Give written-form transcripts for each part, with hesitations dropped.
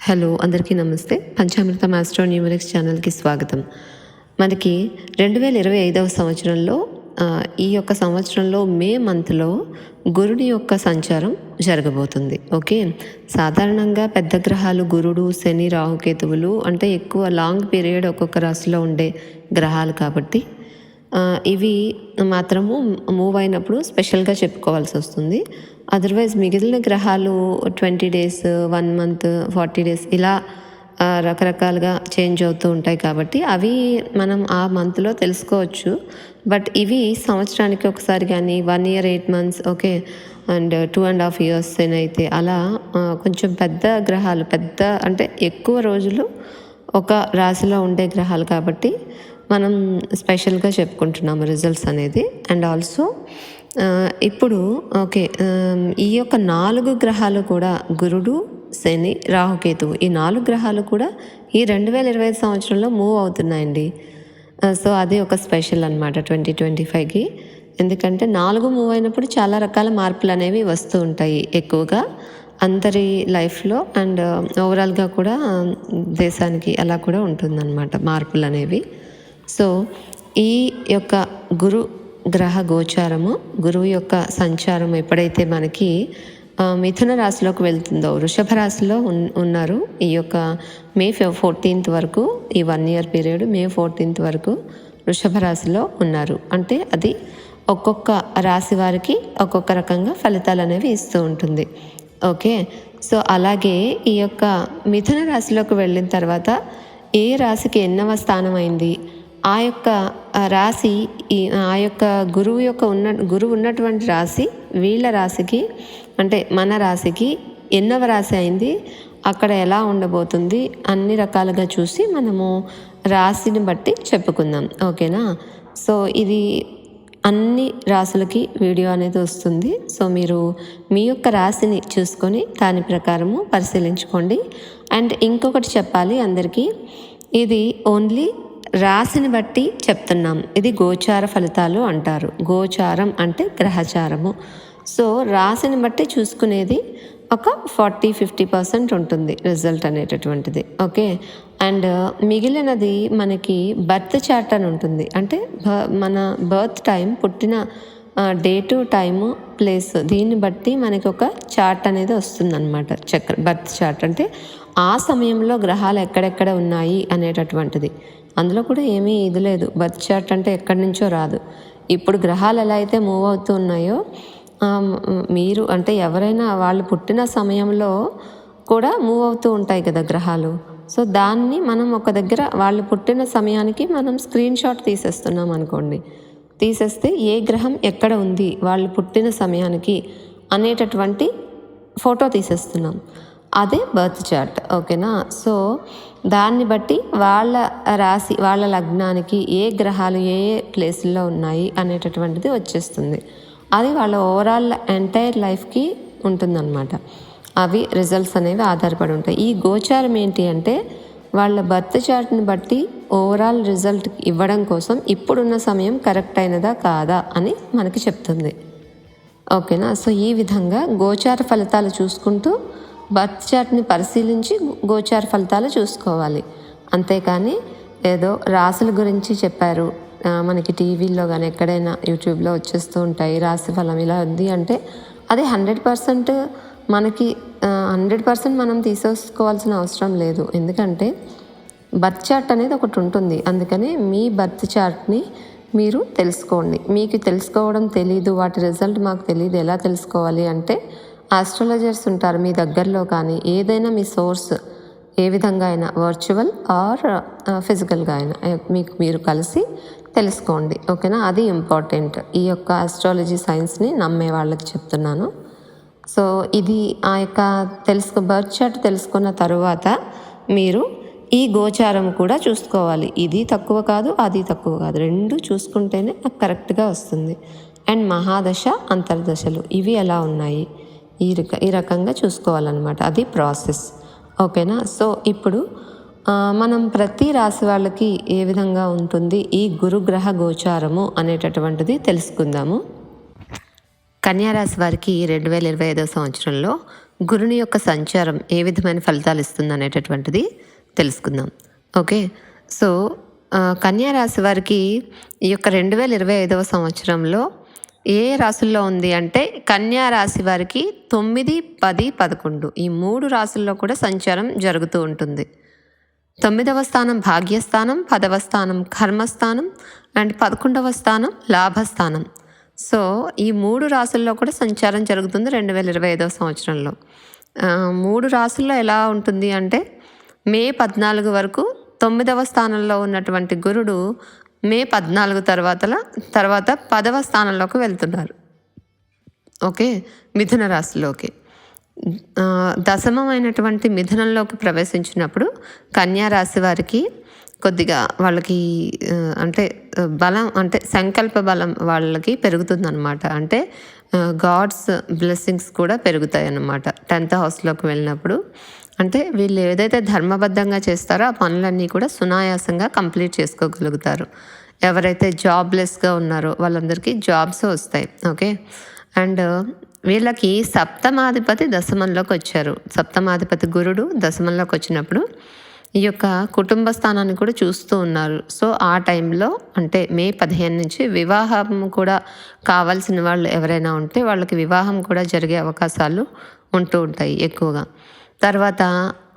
Hello అందరికీ నమస్తే. Panchamrutham astro numerics ఛానల్కి స్వాగతం. మనకి 2025 సంవత్సరంలో ఈ యొక్క సంవత్సరంలో మే మంత్లో గురుడి యొక్క సంచారం జరగబోతుంది. ఓకే, సాధారణంగా పెద్ద గ్రహాలు గురుడు, శని, రాహుకేతువులు అంటే ఎక్కువ లాంగ్ పీరియడ్ ఒక్కొక్క రాశిలో ఉండే గ్రహాలు కాబట్టి ఇవి మాత్రము మూవ్ అయినప్పుడు స్పెషల్గా చెప్పుకోవాల్సి వస్తుంది. అదర్వైజ్ మిగిలిన గ్రహాలు 20 days, 1 month, 40 days ఇలా రకరకాలుగా చేంజ్ అవుతూ ఉంటాయి కాబట్టి అవి మనం ఆ మంత్లో తెలుసుకోవచ్చు. బట్ ఇవి సంవత్సరానికి ఒకసారి కానీ 1 year 8 months, okay, and 2.5 years అయితే అలా కొంచెం పెద్ద గ్రహాలు, పెద్ద అంటే ఎక్కువ రోజులు ఒక రాశిలో ఉండే గ్రహాలు కాబట్టి మనం స్పెషల్గా చెప్పుకుంటున్నాము రిజల్ట్స్ అనేది. అండ్ ఆల్సో ఇప్పుడు ఓకే, ఈ యొక్క 4 గ్రహాలు కూడా గురుడు, శని, రాహుకేతువు ఈ 4 గ్రహాలు కూడా ఈ 2025 సంవత్సరంలో మూవ్ అవుతున్నాయండి. సో అది ఒక స్పెషల్ అనమాట 2025కి. ఎందుకంటే 4 మూవ్ అయినప్పుడు చాలా రకాల మార్పులు అనేవి వస్తూ ఉంటాయి ఎక్కువగా అందరి లైఫ్లో అండ్ ఓవరాల్గా కూడా దేశానికి అలా కూడా ఉంటుందన్నమాట మార్పులు అనేవి. సో ఈ యొక్క గురు గ్రహ గోచారము, గురువు యొక్క సంచారం ఎప్పుడైతే మనకి మిథున రాశిలోకి వెళ్తుందో, వృషభ రాశిలో ఉన్నారు ఈ యొక్క మే 14th వరకు, ఈ 1 year పీరియడ్ మే 14th వరకు వృషభ రాశిలో ఉన్నారు. అంటే అది ఒక్కొక్క రాశి వారికి ఒక్కొక్క రకంగా ఫలితాలు అనేవి ఇస్తూ ఉంటుంది. ఓకే, సో అలాగే ఈ యొక్క మిథున రాశిలోకి వెళ్ళిన తర్వాత ఏ రాశికి ఎన్నవ స్థానం అయింది, ఆ యొక్క రాశి ఆ యొక్క గురువు ఉన్నటువంటి రాశి వీళ్ళ రాశికి అంటే మన రాశికి ఎన్నవ రాశి అయింది, అక్కడ ఎలా ఉండబోతుంది అన్ని రకాలుగా చూసి మనము రాశిని బట్టి చెప్పుకుందాం. ఓకేనా, సో ఇది అన్ని రాశులకి వీడియో అనేది వస్తుంది. సో మీరు మీ యొక్క రాశిని చూసుకొని దాని ప్రకారము పరిశీలించుకోండి. అండ్ ఇంకొకటి చెప్పాలి అందరికీ, ఇది ఓన్లీ రాశిని బట్టి చెప్తున్నాం. ఇది గోచార ఫలితాలు అంటారు. గోచారం అంటే గ్రహచారము. సో రాశిని బట్టి చూసుకునేది ఒక 40-50% ఉంటుంది రిజల్ట్ అనేటటువంటిది. ఓకే, అండ్ మిగిలినది మనకి బర్త్ చార్ట్ అని ఉంటుంది. అంటే మన బర్త్ టైం, పుట్టిన డేటు, టైము, ప్లేస్, దీన్ని బట్టి మనకి ఒక చార్ట్ అనేది వస్తుందన్నమాట. బర్త్ చార్ట్ అంటే ఆ సమయంలో గ్రహాలు ఎక్కడెక్కడ ఉన్నాయి అనేటటువంటిది. అందులో కూడా ఏమీ ఇది లేదు, బర్త్ చార్ట్ అంటే ఎక్కడి నుంచో రాదు. ఇప్పుడు గ్రహాలు ఎలా అయితే మూవ్ అవుతూ ఉన్నాయో మీరు అంటే ఎవరైనా వాళ్ళు పుట్టిన సమయంలో కూడా మూవ్ అవుతూ ఉంటాయి కదా గ్రహాలు. సో దాన్ని మనం ఒక దగ్గర వాళ్ళు పుట్టిన సమయానికి మనం స్క్రీన్ షాట్ తీసేస్తున్నాం అనుకోండి, తీసేస్తే ఏ గ్రహం ఎక్కడ ఉంది వాళ్ళు పుట్టిన సమయానికి అనేటటువంటి ఫోటో తీసేస్తున్నాం. అదే బర్త్ చార్ట్. ఓకేనా, సో దాన్ని బట్టి వాళ్ళ రాశి, వాళ్ళ లగ్నానికి ఏ గ్రహాలు ఏ ప్లేసుల్లో ఉన్నాయి అనేటటువంటిది వచ్చేస్తుంది. అది వాళ్ళ ఓవరాల్ ఎంటైర్ లైఫ్కి ఉంటుందన్నమాట. అవి రిజల్ట్స్ అనేవి ఆధారపడి ఉంటాయి. ఈ గోచారం ఏంటి అంటే వాళ్ళ బర్త్ చార్ట్ని బట్టి ఓవరాల్ రిజల్ట్ ఇవ్వడం కోసం ఇప్పుడున్న సమయం కరెక్ట్ అయినదా కాదా అని మనకి చెప్తుంది. ఓకేనా, సో ఈ విధంగా గోచార ఫలితాలు చూసుకుంటూ బర్త్ చార్ట్ని పరిశీలించి గోచార ఫలితాలు చూసుకోవాలి. అంతేకాని ఏదో రాశుల గురించి చెప్పారు మనకి టీవీలో కానీ ఎక్కడైనా యూట్యూబ్లో వచ్చేస్తూ ఉంటాయి, రాశి ఫలం ఇలా ఉంది అంటే అది 100% మనకి 100% మనం తీసేసుకోవాల్సిన అవసరం లేదు. ఎందుకంటే బర్త్ చార్ట్ అనేది ఒకటి ఉంటుంది. అందుకని మీ బర్త్ చార్ట్ని మీరు తెలుసుకోండి. మీకు తెలుసుకోవడం తెలీదు, వాటి రిజల్ట్ మాకు తెలియదు, ఎలా తెలుసుకోవాలి అంటే ఆస్ట్రాలజర్స్ ఉంటారు మీ దగ్గరలో. కానీ ఏదైనా మీ సోర్స్ ఏ విధంగా అయినా వర్చువల్ ఆర్ ఫిజికల్గా అయినా మీకు మీరు కలిసి తెలుసుకోండి. ఓకేనా, అది ఇంపార్టెంట్. ఈ యొక్క ఆస్ట్రాలజీ సైన్స్ని నమ్మే వాళ్ళకి చెప్తున్నాను. సో ఇది ఆ యొక్క బర్త్ చార్ట్ తెలుసుకున్న తరువాత మీరు ఈ గోచారం కూడా చూసుకోవాలి. ఇది తక్కువ కాదు, అది తక్కువ కాదు, రెండు చూసుకుంటేనే నాకు కరెక్ట్గా వస్తుంది. అండ్ మహాదశ, అంతర్దశలు ఇవి ఎలా ఉన్నాయి ఈ రకంగా చూసుకోవాలన్నమాట. అది ప్రాసెస్. ఓకేనా, సో ఇప్పుడు మనం ప్రతి రాశి వాళ్ళకి ఏ విధంగా ఉంటుంది ఈ గురుగ్రహ గోచారము అనేటటువంటిది తెలుసుకుందాము. కన్యారాశి వారికి 2025 సంవత్సరంలో గురుని యొక్క సంచారం ఏ విధమైన ఫలితాలు ఇస్తుంది అనేటటువంటిది తెలుసుకుందాం. ఓకే. సో కన్యా రాశి వారికి ఈ యొక్క 2025వ సంవత్సరంలో ఏ రాసుల్లో ఉంది అంటే కన్యా రాశి వారికి 9, 10, 11 ఈ 3 రాసుల్లో కూడా సంచారం జరుగుతూ ఉంటుంది. 9వ స్థానం భాగ్యస్థానం, 10వ స్థానం కర్మస్థానం అండ్ 11వ స్థానం లాభస్థానం. సో ఈ 3 రాసుల్లో కూడా సంచారం జరుగుతుంది 2025వ సంవత్సరంలో. 3 రాసుల్లో ఎలా ఉంటుంది అంటే మే 14 వరకు 9వ స్థానంలో ఉన్నటువంటి గురుడు మే 14 తర్వాత 10వ స్థానంలోకి వెళ్తున్నారు. ఓకే, మిథున రాశిలోకి. దశమమైనటువంటి మిథునంలోకి ప్రవేశించినప్పుడు కన్యా రాశి వారికి కొద్దిగా వాళ్ళకి అంటే బలం అంటే సంకల్ప బలం వాళ్ళకి పెరుగుతుందన్నమాట. అంటే గాడ్స్ బ్లెస్సింగ్స్ కూడా పెరుగుతాయి అన్నమాట 10th హౌస్లోకి వెళ్ళినప్పుడు. అంటే వీళ్ళు ఏదైతే ధర్మబద్ధంగా చేస్తారో ఆ పనులన్నీ కూడా సునాయాసంగా కంప్లీట్ చేసుకోగలుగుతారు. ఎవరైతే జాబ్లెస్గా ఉన్నారో వాళ్ళందరికీ జాబ్స్ వస్తాయి. ఓకే. అండ్ వీళ్ళకి సప్తమాధిపతి దశమంలోకి వచ్చారు. సప్తమాధిపతి గురుడు దశమంలోకి వచ్చినప్పుడు ఈ యొక్క కుటుంబ స్థానాన్ని కూడా చూస్తూ ఉన్నారు. సో ఆ టైంలో అంటే మే 15 నుంచి వివాహం కూడా కావాల్సిన వాళ్ళు ఎవరైనా ఉంటే వాళ్ళకి వివాహం కూడా జరిగే అవకాశాలు ఉంటూ ఉంటాయి ఎక్కువగా. తర్వాత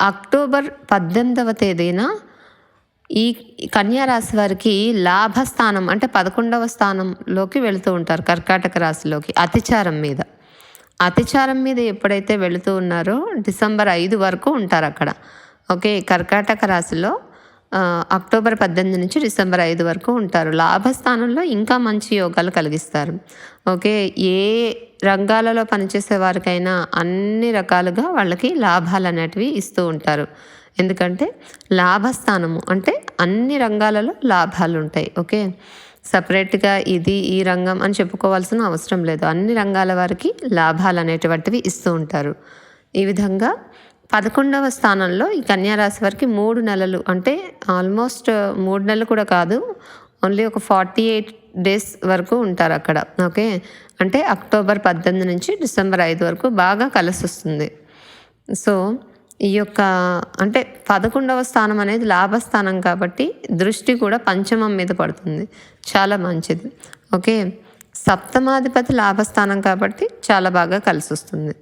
అక్టోబర్ 18వ తేదీన ఈ కన్యా రాశి వారికి లాభస్థానం అంటే 11వ స్థానంలోకి వెళుతూ ఉంటారు కర్కాటక రాశిలోకి అతిచారం మీద. అతిచారం మీద ఎప్పుడైతే వెళుతూ ఉన్నారో డిసెంబర్ 5 వరకు ఉంటారు అక్కడ. ఓకే, కర్కాటక రాశిలో అక్టోబర్ 18 నుంచి డిసెంబర్ 5 వరకు ఉంటారు. లాభస్థానంలో ఇంకా మంచి యోగాలు కలిగిస్తారు. ఓకే, ఏ రంగాలలో పనిచేసే వారికైనా అన్ని రకాలుగా వాళ్ళకి లాభాలు అనేటివి ఇస్తూ ఉంటారు. ఎందుకంటే లాభస్థానము అంటే అన్ని రంగాలలో లాభాలు ఉంటాయి. ఓకే, సపరేట్గా ఇది ఈ రంగం అని చెప్పుకోవాల్సిన అవసరం లేదు. అన్ని రంగాల వారికి లాభాలు అనేటువంటివి ఇస్తూ ఉంటారు. ఈ విధంగా 11వ స్థానంలో ఈ కన్యా రాశి వారికి 3 నెలలు అంటే ఆల్మోస్ట్ 3 నెలలు కూడా కాదు, ఓన్లీ ఒక 48 డేస్ వరకు ఉంటారు అక్కడ. ఓకే, అంటే అక్టోబర్ 18 నుంచి డిసెంబర్ 5 వరకు బాగా కలిసి వస్తుంది. సో ఈ యొక్క అంటే 11వ స్థానం అనేది లాభస్థానం కాబట్టి దృష్టి కూడా పంచమం మీద పడుతుంది, చాలా మంచిది. ఓకే, సప్తమాధిపతి లాభస్థానం కాబట్టి చాలా బాగా కలిసి వస్తుంది.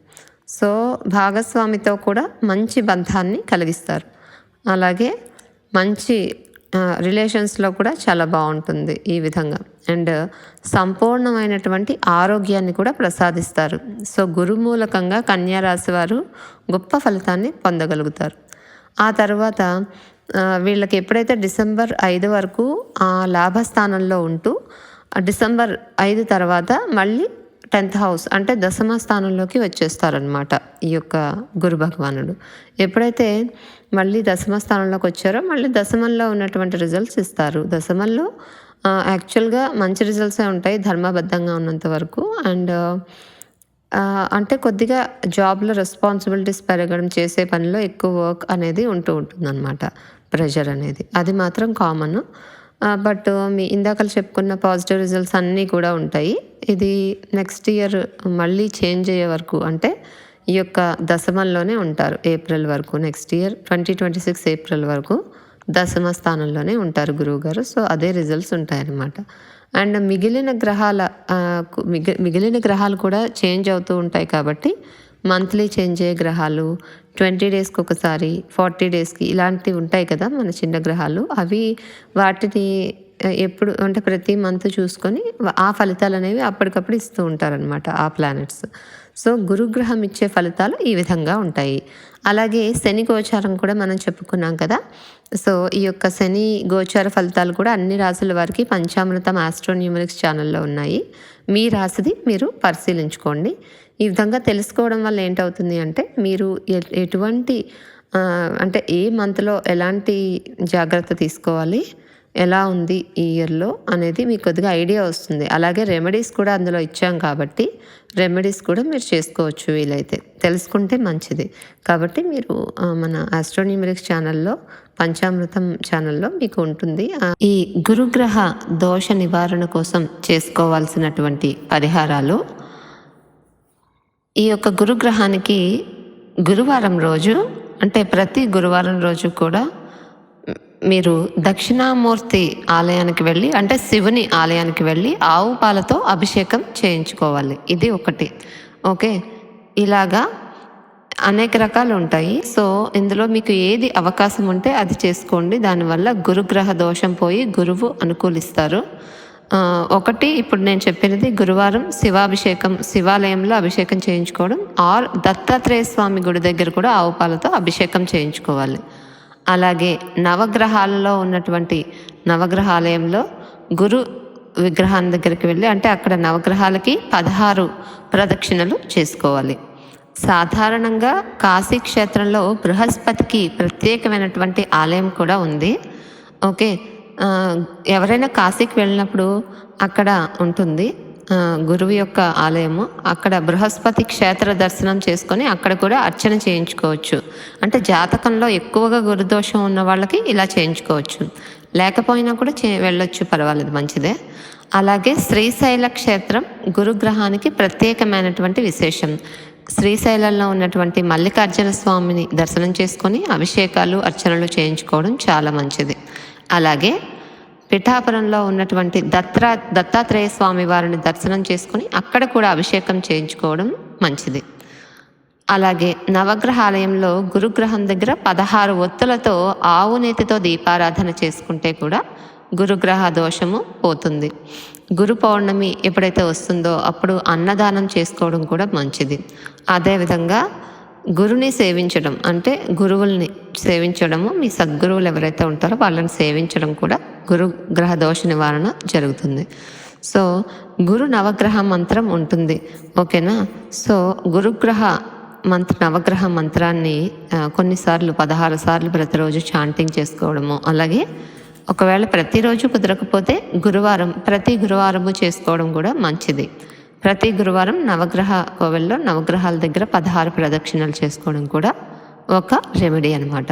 సో భాగస్వామితో కూడా మంచి బంధాన్ని కలిగిస్తారు. అలాగే మంచి రిలేషన్స్లో కూడా చాలా బాగుంటుంది ఈ విధంగా. అండ్ సంపూర్ణమైనటువంటి ఆరోగ్యాన్ని కూడా ప్రసాదిస్తారు. సో గురుమూలకంగా కన్యా రాశి వారు గొప్ప ఫలితాన్ని పొందగలుగుతారు. ఆ తర్వాత వీళ్ళకి ఎప్పుడైతే డిసెంబర్ 5 వరకు ఆ లాభస్థానంలో ఉంటూ డిసెంబర్ 5 తర్వాత మళ్ళీ 10th హౌస్ అంటే దశమ స్థానంలోకి వచ్చేస్తారనమాట ఈ యొక్క గురు భగవానుడు. ఎప్పుడైతే మళ్ళీ దశమ స్థానంలోకి వచ్చారో మళ్ళీ దశమంలో ఉన్నటువంటి రిజల్ట్స్ ఇస్తారు. దశమంలో యాక్చువల్గా మంచి రిజల్ట్సే ఉంటాయి ధర్మబద్ధంగా ఉన్నంత వరకు. అండ్ అంటే కొద్దిగా జాబ్లో రెస్పాన్సిబిలిటీస్ పెరగడం, చేసే పనిలో ఎక్కువ వర్క్ అనేది ఉంటుందన్నమాట, ప్రెషర్ అనేది, అది మాత్రం కామన్. బట్ మీ ఇందాకలు చెప్పుకున్న పాజిటివ్ రిజల్ట్స్ అన్నీ కూడా ఉంటాయి. ఇది నెక్స్ట్ ఇయర్ మళ్ళీ చేంజ్ అయ్యే వరకు అంటే ఈ యొక్క దశమంలోనే ఉంటారు ఏప్రిల్ వరకు. నెక్స్ట్ ఇయర్ 2026 ఏప్రిల్ వరకు దశమ స్థానంలోనే ఉంటారు గురువు గారు. సో అదే రిజల్ట్స్ ఉంటాయన్నమాట. అండ్ మిగిలిన గ్రహాలు కూడా చేంజ్ అవుతూ ఉంటాయి కాబట్టి మంత్లీ చేంజ్ అయ్యే గ్రహాలు 20 డేస్కి ఒకసారి, 40 డేస్కి ఇలాంటివి ఉంటాయి కదా మన చిన్న గ్రహాలు, అవి వాటిని ఎప్పుడు అంటే ప్రతి మంత్ చూసుకొని ఆ ఫలితాలు అనేవి అప్పటికప్పుడు ఇస్తూ ఉంటారనమాట ఆ ప్లానెట్స్. సో గురుగ్రహం ఇచ్చే ఫలితాలు ఈ విధంగా ఉంటాయి. అలాగే శని గోచారం కూడా మనం చెప్పుకున్నాం కదా. సో ఈ యొక్క శని గోచార ఫలితాలు కూడా అన్ని రాశుల వారికి పంచామృతం ఆస్ట్రోన్యూమరిక్స్ ఛానల్లో ఉన్నాయి. మీ రాశిది మీరు పరిశీలించుకోండి. ఈ విధంగా తెలుసుకోవడం వల్ల ఏంటవుతుంది అంటే మీరు ఎటువంటి అంటే ఏ మంత్లో ఎలాంటి జాగ్రత్త తీసుకోవాలి, ఎలా ఉంది ఈ ఇయర్లో అనేది మీకు కొద్దిగా ఐడియా వస్తుంది. అలాగే రెమెడీస్ కూడా అందులో ఇచ్చాం కాబట్టి రెమెడీస్ కూడా మీరు చేసుకోవచ్చు వీలైతే, తెలుసుకుంటే మంచిది. కాబట్టి మీరు మన ఆస్ట్రోన్యూమరిక్స్ ఛానల్లో, పంచామృతం ఛానల్లో మీకు ఉంటుంది. ఈ గురుగ్రహ దోష నివారణ కోసం చేసుకోవాల్సినటువంటి పరిహారాలు, ఈ యొక్క గురుగ్రహానికి గురువారం రోజు అంటే ప్రతి గురువారం రోజు కూడా మీరు దక్షిణామూర్తి ఆలయానికి వెళ్ళి అంటే శివుని ఆలయానికి వెళ్ళి ఆవు పాలతో అభిషేకం చేయించుకోవాలి. ఇది ఒకటి. ఓకే, ఇలాగా అనేక రకాలు ఉంటాయి. సో ఇందులో మీకు ఏది అవకాశం ఉంటే అది చేసుకోండి. దానివల్ల గురుగ్రహ దోషం పోయి గురువు అనుకూలిస్తారు. ఒకటి ఇప్పుడు నేను చెప్పినది గురువారం శివాభిషేకం, శివాలయంలో అభిషేకం చేయించుకోవడం, ఆర్ దత్తాత్రేయ స్వామి గుడి దగ్గర కూడా ఆవు పాలతో అభిషేకం చేయించుకోవాలి. అలాగే నవగ్రహాలలో ఉన్నటువంటి నవగ్రహాలయంలో గురు విగ్రహాన్ని దగ్గరికి వెళ్ళి అంటే అక్కడ నవగ్రహాలకి 16 ప్రదక్షిణలు చేసుకోవాలి. సాధారణంగా కాశీ క్షేత్రంలో బృహస్పతికి ప్రత్యేకమైనటువంటి ఆలయం కూడా ఉంది. ఓకే, ఎవరైనా కాశీకి వెళ్ళినప్పుడు అక్కడ ఉంటుంది గురువు యొక్క ఆలయము. అక్కడ బృహస్పతి క్షేత్ర దర్శనం చేసుకొని అక్కడ కూడా అర్చన చేయించుకోవచ్చు. అంటే జాతకంలో ఎక్కువగా గురుదోషం ఉన్న వాళ్ళకి ఇలా చేయించుకోవచ్చు, లేకపోయినా కూడా వెళ్ళొచ్చు, పర్వాలేదు, మంచిదే. అలాగే శ్రీశైల క్షేత్రం గురుగ్రహానికి ప్రత్యేకమైనటువంటి విశేషం. శ్రీశైలంలో ఉన్నటువంటి మల్లికార్జున స్వామిని దర్శనం చేసుకొని అభిషేకాలు అర్చనలు చేయించుకోవడం చాలా మంచిది. అలాగే పిఠాపురంలో ఉన్నటువంటి దత్తాత్రేయ స్వామి వారిని దర్శనం చేసుకుని అక్కడ కూడా అభిషేకం చేయించుకోవడం మంచిది. అలాగే నవగ్రహాలయంలో గురుగ్రహం దగ్గర 16 ఒత్తులతో ఆవు నేతితో దీపారాధన చేసుకుంటే కూడా గురుగ్రహ దోషము పోతుంది. గురు పౌర్ణమి ఎప్పుడైతే వస్తుందో అప్పుడు అన్నదానం చేసుకోవడం కూడా మంచిది. అదేవిధంగా గురుని సేవించడం అంటే గురువుల్ని సేవించడము, మీ సద్గురువులు ఎవరైతే ఉంటారో వాళ్ళని సేవించడం కూడా గురుగ్రహ దోష నివారణ జరుగుతుంది. సో గురు నవగ్రహ మంత్రం ఉంటుంది. ఓకేనా? సో గురుగ్రహ నవగ్రహ మంత్రాన్ని కొన్నిసార్లు 16 సార్లు ప్రతిరోజు చాంటింగ్ చేసుకోవడము, అలాగే ఒకవేళ ప్రతిరోజు కుదరకపోతే ప్రతి గురువారము చేసుకోవడం కూడా మంచిది. ప్రతి గురువారం నవగ్రహ కోవెల్లో నవగ్రహాల దగ్గర 16 ప్రదక్షిణలు చేసుకోవడం కూడా ఒక రెమెడీ అనమాట.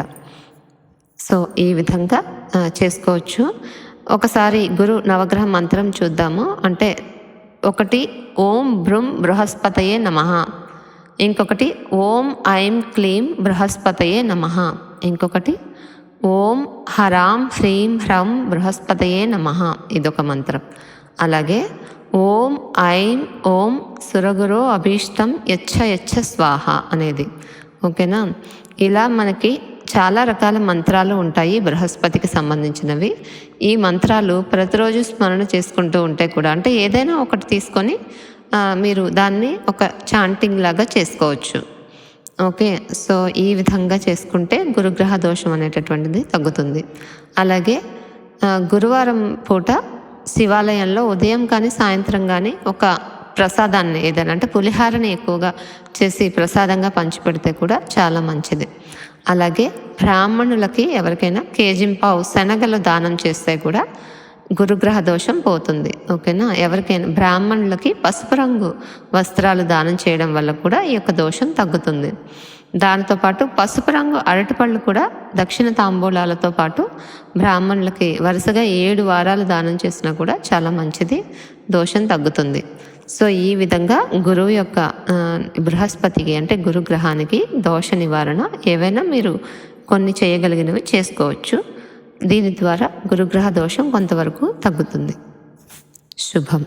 సో ఈ విధంగా చేసుకోవచ్చు. ఒకసారి గురు నవగ్రహ మంత్రం చూద్దాము. అంటే ఒకటి ఓం భృం బృహస్పతయే నమః, ఇంకొకటి ఓం ఐం క్లీం బృహస్పతయే నమః, ఇంకొకటి ఓం హరాం హ్రీం హ్రం బృహస్పతయే నమః, ఇదొక మంత్రం. అలాగే ఓం ఐం ఓం సురగురో అభీష్టం యచ్చ స్వాహ అనేది. ఓకేనా? ఇలా మనకి చాలా రకాల మంత్రాలు ఉంటాయి బృహస్పతికి సంబంధించినవి. ఈ మంత్రాలు ప్రతిరోజు స్మరణ చేసుకుంటూ ఉంటే కూడా అంటే ఏదైనా ఒకటి తీసుకొని మీరు దాన్ని ఒక చాంటింగ్ లాగా చేసుకోవచ్చు. ఓకే, సో ఈ విధంగా చేసుకుంటే గురుగ్రహ దోషం అనేటటువంటిది తగ్గుతుంది. అలాగే గురువారం పూట శివాలయంలో ఉదయం కానీ సాయంత్రం కానీ ఒక ప్రసాదాన్ని ఏదైనా అంటే పులిహారని ఎక్కువగా చేసి ప్రసాదంగా పంచిపెడితే కూడా చాలా మంచిది. అలాగే బ్రాహ్మణులకి ఎవరికైనా కేజింపావు శనగలు దానం చేస్తే కూడా గురుగ్రహ దోషం పోతుంది. ఓకేనా? ఎవరికైనా బ్రాహ్మణులకి పసుపు రంగు వస్త్రాలు దానం చేయడం వల్ల కూడా ఈ యొక్క దోషం తగ్గుతుంది. దానితో పాటు పసుపు రంగు అరటిపళ్ళు కూడా దక్షిణ తాంబూలాలతో పాటు బ్రాహ్మణులకి వరుసగా 7 వారాలు దానం చేసినా కూడా చాలా మంచిది, దోషం తగ్గుతుంది. సో ఈ విధంగా గురువు యొక్క బృహస్పతికి అంటే గురుగ్రహానికి దోష నివారణ ఏవైనా మీరు కొన్ని చేయగలిగినవి చేసుకోవచ్చు. దీని ద్వారా గురుగ్రహ దోషం కొంతవరకు తగ్గుతుంది. శుభం.